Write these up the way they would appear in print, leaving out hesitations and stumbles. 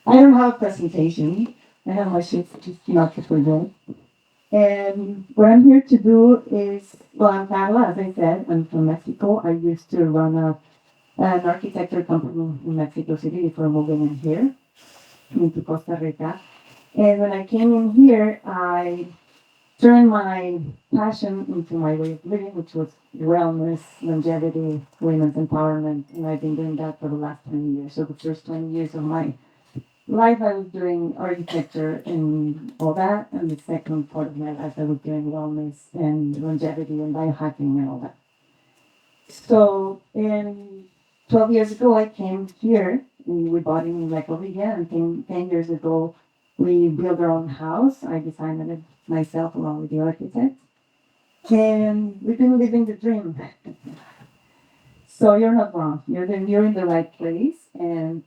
I don't have a presentation. I have my sheets just not to present. And what I'm here to do is, well, I'm Carla, as I said, I'm from Mexico. I used to run an architecture company in Mexico City before moving in here into Costa Rica. And when I came in here, I turned my passion into my way of living, which was wellness, longevity, women's empowerment. And I've been doing that for the last 20 years. So the first 20 years of my life, I was doing architecture and all that. And the second part of my life, I was doing wellness and longevity and biohacking and all that. So, in 12 years ago, I came here and we bought in like over here. And 10 years ago, we built our own house. I designed it myself along with the architect. And we've been living the dream. So you're not wrong. You're in the right place. And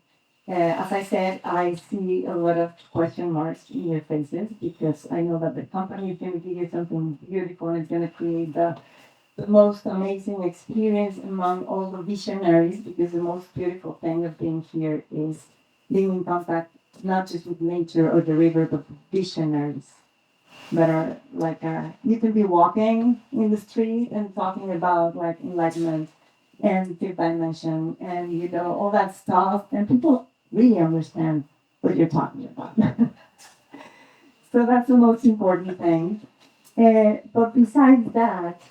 as I said, I see a lot of question marks in your faces because I know that the company is going to give you something beautiful and it's going to create the most amazing experience among all the visionaries because the most beautiful thing of being here is being in contact not just with nature or the river, but with visionaries that are like you can be walking in the street and talking about like enlightenment and fifth dimension and all that stuff and people really understand what you're talking about. So that's the most important thing. But besides that,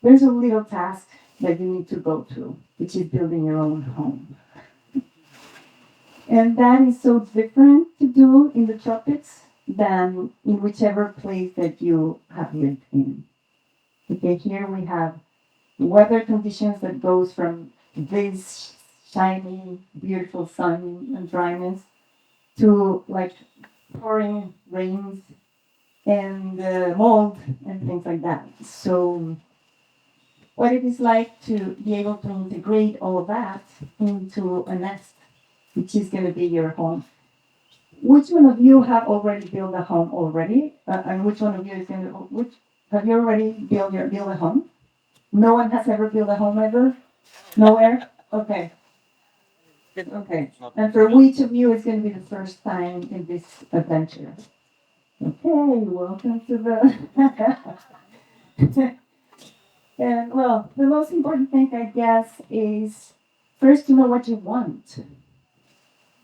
there's a little task that you need to go through, which is building your own home. And that is so different to do in the tropics than in whichever place that you have lived in. Okay, here we have weather conditions that goes from this shiny, beautiful sun and dryness to like pouring rains and mold and things like that. So what it is like to be able to integrate all of that into a nest, which is going to be your home. Which one of you have already built a home already? And which one of you is going to, which, have you already built a home? No one has ever built a home ever? Nowhere? Okay, okay. And for which of you is going to be the first time in this adventure? Okay, welcome to the. And well, the most important thing, I guess, is first to know what you want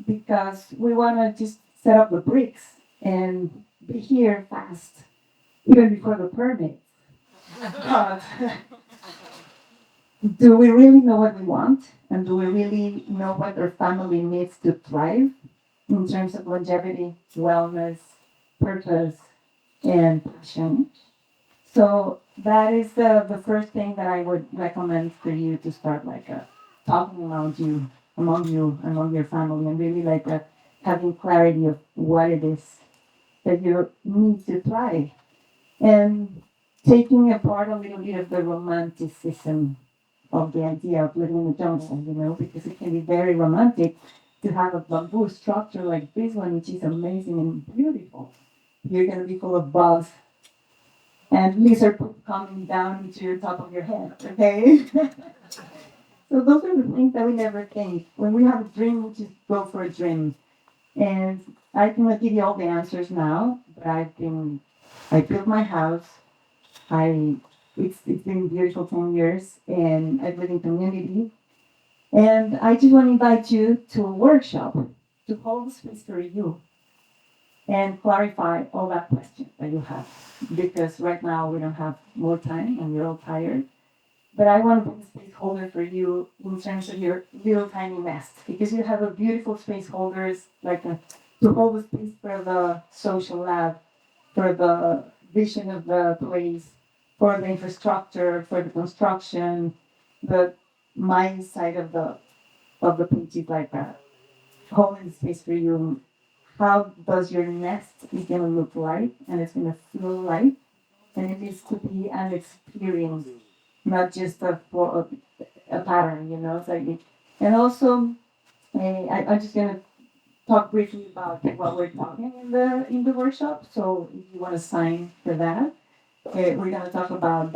because we want to just set up the bricks and be here fast, even before the permit. But do we really know what we want? And do we really know what our family needs to thrive in terms of longevity, wellness, purpose, and passion? So that is the first thing that I would recommend for you to start like talking among your family, and really like having clarity of what it is that you need to thrive, and taking apart a little bit of the romanticism of the idea of living in the jungle, because it can be very romantic to have a bamboo structure like this one, which is amazing and beautiful. You're going to be full of bugs and lizard poop coming down into your top of your head, okay? So those are the things that we never think. When we have a dream, we just go for a dream. And I cannot give you all the answers now, but I built my house. I, it's been beautiful 10 years, and I live in community. And I just want to invite you to a workshop to hold space for you and clarify all that questions that you have. Because right now we don't have more time and we're all tired. But I want to be the space holder for you in terms of your little tiny nest. Because you have a beautiful space holders, to hold the space for the social lab, for the vision of the place, for the infrastructure, for the construction. But my side of the page is like a holding space for you. How does your nest is gonna look like, and it's gonna feel like, and it needs to be an experience, not just a pattern. It's like, and also, I'm just gonna talk briefly about what we're talking in the workshop. So if you want to sign for that, we're gonna talk about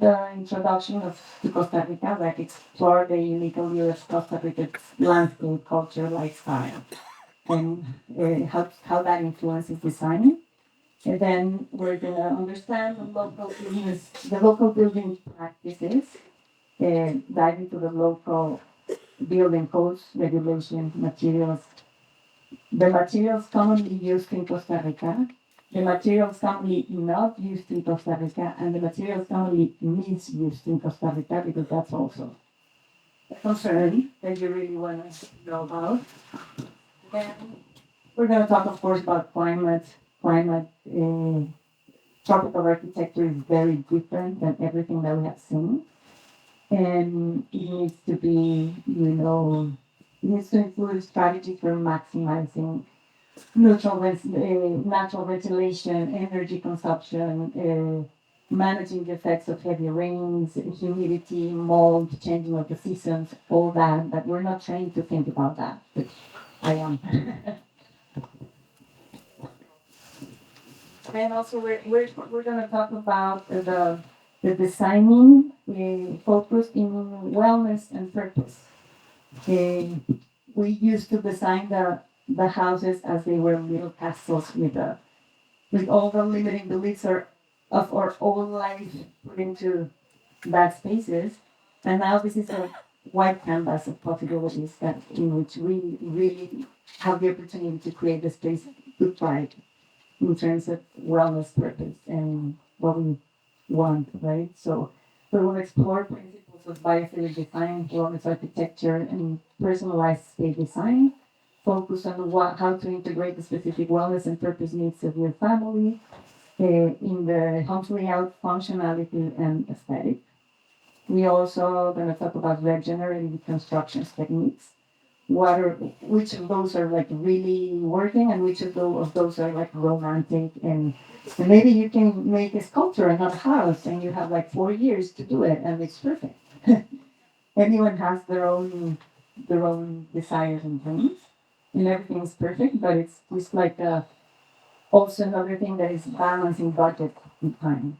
the introduction of to Costa Rica, like explore the unique allure of Costa Rica's landscape, culture, lifestyle, and how that influences design. And then we're gonna understand the local building practices, and dive into the local building codes, regulation, materials, the materials commonly used in Costa Rica, the materials commonly not used in Costa Rica, and the materials commonly misused in Costa Rica, because that's also a concern that you really want to know about. Then we're going to talk, of course, about climate. Climate, tropical architecture is very different than everything that we have seen, and it needs to be, it needs to include strategies for maximizing natural ventilation, energy consumption, managing the effects of heavy rains, humidity, mold, changing of the seasons, all that. But we're not trained to think about that. But I am. And also, we're going to talk about the designing focused in wellness and purpose. Uh, we used to design the houses as they were little castles with all the limiting beliefs of our own life put into bad spaces. And now this is a wide canvas of possibilities that in which we really have the opportunity to create the space to thrive in terms of wellness purpose and what we want, right? So we will explore principles of biophilic design, wellness architecture, and personalized space design. Focus on how to integrate the specific wellness and purpose needs of your family in the home's layout, functionality, and aesthetic. We also going to talk about regenerative construction techniques. Which of those are like really working, and which of those are like romantic, and maybe you can make a sculpture and not a house, and you have like 4 years to do it, and it's perfect. Everyone has their own desires and dreams, and everything is perfect, but it's just like also another thing that is balancing budget and time.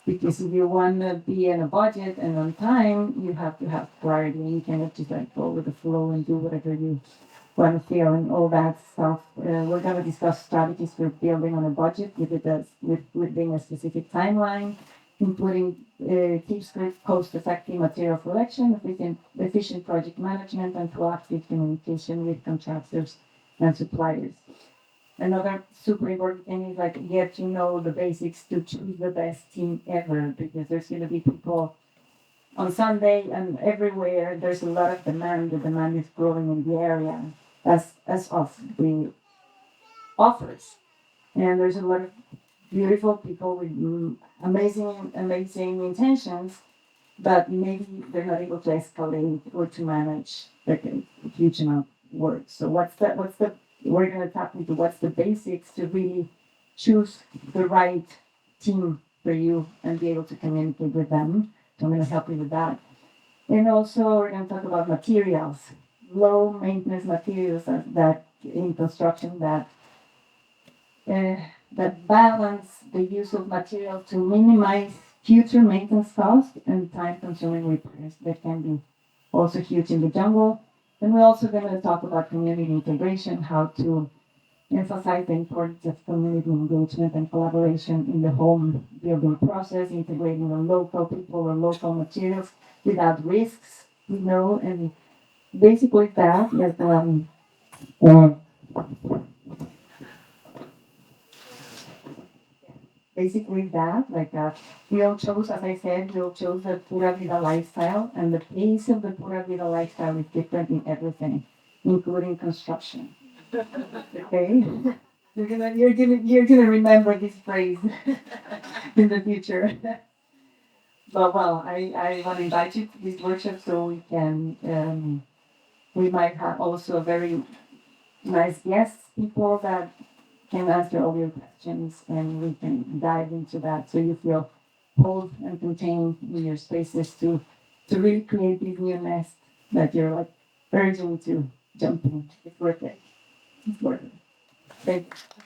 Because if you want to be in a budget and on time, you have to have clarity. You cannot just like go with the flow and do whatever you want to feel and all that stuff. We're going to discuss strategies for building on a budget within a specific timeline, including tips for cost-effective material selection, efficient project management, and proactive communication with contractors and suppliers. Another super important thing is like get to know the basics to choose the best team ever, because there's going to be people on Sunday and everywhere. There's a lot of demand. The demand is growing in the area as of the offers, and there's a lot of beautiful people with amazing intentions, but maybe they're not able to escalate or to manage like a huge amount of work. So what's the we're gonna tap into what's the basics to really choose the right team for you and be able to communicate with them. So I'm gonna help you with that. And also we're gonna talk about materials, low maintenance materials that in construction uh, that balance the use of material to minimize future maintenance costs and time-consuming repairs that can be also huge in the jungle. And we're also going to talk about community integration, how to emphasize the importance of community engagement and collaboration in the home building process, integrating the local people and local materials without risks, and basically that, uh, basically that, we all chose, as I said, we all chose the Pura Vida lifestyle, and the pace of the Pura Vida lifestyle is different in everything, including construction. Okay? You're gonna remember this phrase in the future. But well, I want to invite you to this workshop so we might have also very nice guests, people that can answer all your questions, and we can dive into that so you feel hold and contained in your spaces to really create this new nest that you're like urging to jump in. It's worth it. It's worth it. Thank you.